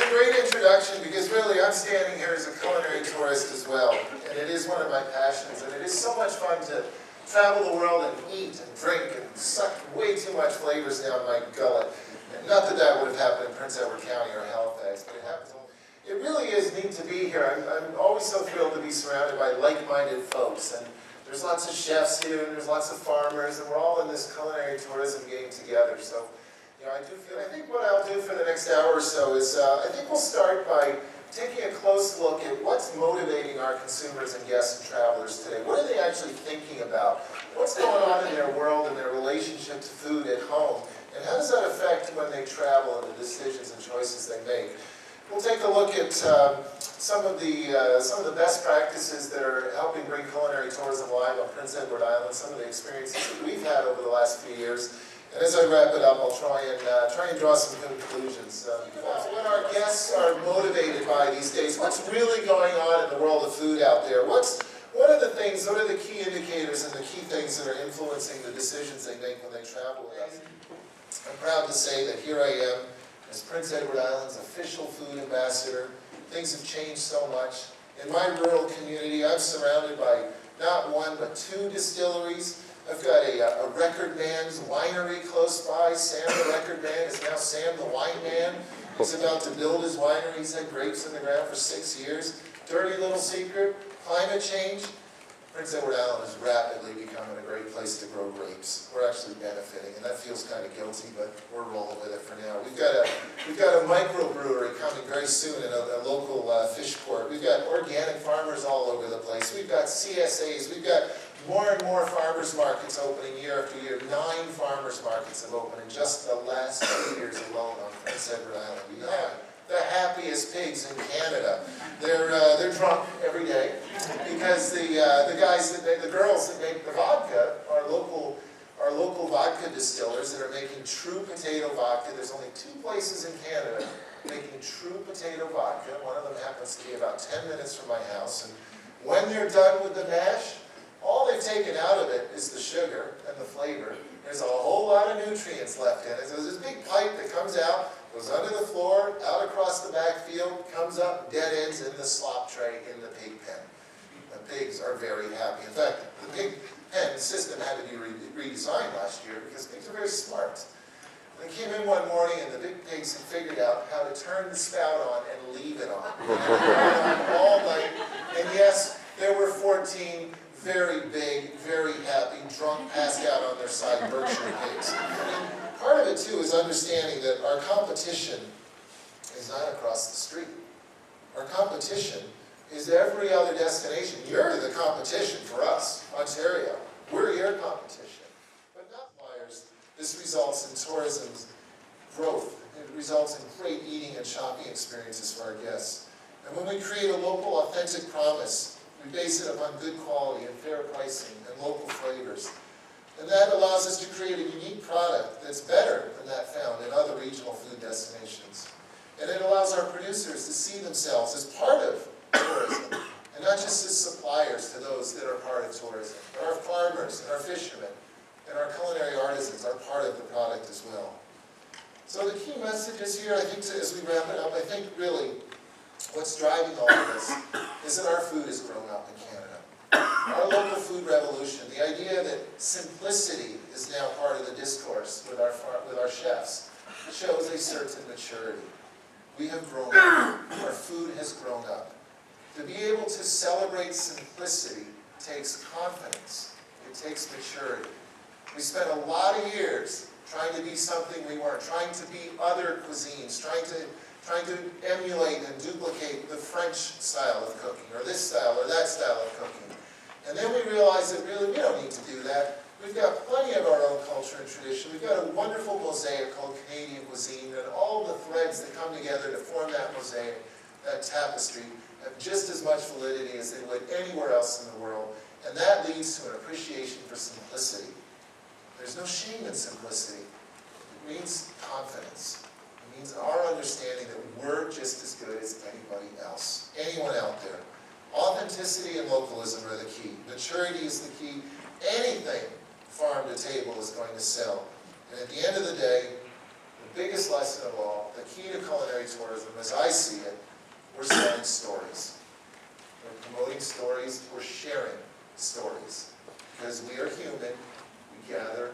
a great introduction because really I'm standing here as a culinary tourist as well, and it is one of my passions, and it is so much fun to travel the world and eat and drink and suck way too much flavors down my gullet. And not that that would have happened in Prince Edward County or Halifax, but it happens. It really is neat to be here. I'm always so thrilled to be surrounded by like-minded folks, and there's lots of chefs here, and there's lots of farmers, and we're all in this culinary tourism game together. So, you know, I think what I'll do for the next hour or so is, I think we'll start by taking a close look at what's motivating our consumers and guests and travelers today. What are they actually thinking about? What's going on in their world and their relationship to food at home? And how does that affect when they travel and the decisions and choices they make? We'll take a look at some of the best practices that are helping bring culinary tourism alive on Prince Edward Island, some of the experiences that we've had over the last few years. And as I wrap it up, I'll try and draw some conclusions. When our guests are motivated by these days, what's really going on in the world of food out there? What are the things, what are the key indicators and the key things that are influencing the decisions they make when they travel with us? I'm proud to say that here I am as Prince Edward Island's official food ambassador. Things have changed so much. In my rural community, I'm surrounded by not one but two distilleries. I've got a Record Man's winery close by. Sam the Record Man is now Sam the Wine Man. He's about to build his winery. He's had grapes in the ground for 6 years. Dirty little secret, climate change. Prince Edward Island is rapidly becoming a great place to grow grapes. We're actually benefiting, and that feels kind of guilty, but we're rolling with it for now. We've got a microbrewery coming very soon in a local fish port. We've got organic farmers all over the place. We've got CSAs. We've got more and more farmers markets opening year after year. 9 farmers markets have opened in just the last 2 years alone on Prince Edward Island. We have the happiest pigs in Canada. They're drunk every day because the girls that make the vodka are local vodka distillers that are making true potato vodka. There's only 2 places in Canada making true potato vodka. One of them happens to be about 10 minutes from my house. And when they're done with the mash, all they've taken out of it is the sugar and the flavor. There's a whole lot of nutrients left in it. There's this big pipe that comes out, goes under the floor, out across the backfield, comes up, dead ends in the slop tray in the pig pen. The pigs are very happy. In fact, the pig pen system had to be redesigned last year because pigs are very smart. They came in one morning and the big pigs had figured out how to turn the spout on and leave it on. All night. And yes, there were 14 very big, very happy, drunk, passed out on their side Berkshire pigs. Part of it, too, is understanding that our competition is not across the street. Our competition is every other destination. You're the competition for us, Ontario. We're your competition. But not flyers. This results in tourism's growth. It results in great eating and shopping experiences for our guests. And when we create a local, authentic promise, we base it upon good quality and fair pricing and local flavors. And that allows us to create a unique product that's better than that found in other regional food destinations. And it allows our producers to see themselves as part of tourism, and not just as suppliers to those that are part of tourism. But our farmers and our fishermen and our culinary artisans are part of the product as well. So the key messages here, I think, as we wrap it up, I think really what's driving all of this is that our food has grown up in Canada. Our local food revolution, the idea that simplicity is now part of the discourse with our chefs, shows a certain maturity. We have grown up. Our food has grown up. To be able to celebrate simplicity takes confidence. It takes maturity. We spent a lot of years trying to be something we weren't, trying to be other cuisines, trying to emulate and duplicate the French style of cooking, or this style or that style of cooking. And then we realized that really we don't need to do that. We've got plenty of our own culture and tradition. We've got a wonderful mosaic called Canadian cuisine, and all the threads that come together to form that mosaic, that tapestry, have just as much validity as they would anywhere else in the world. And that leads to an appreciation for simplicity. There's no shame in simplicity. It means confidence. It means our understanding that we're just as good as anybody else, anyone out there. Authenticity and localism are the key. Maturity is the key. Anything farm to table is going to sell. And at the end of the day, the biggest lesson of all, the key to culinary tourism, as I see it, we're selling stories. We're promoting stories, we're sharing stories. Because we are human, we gather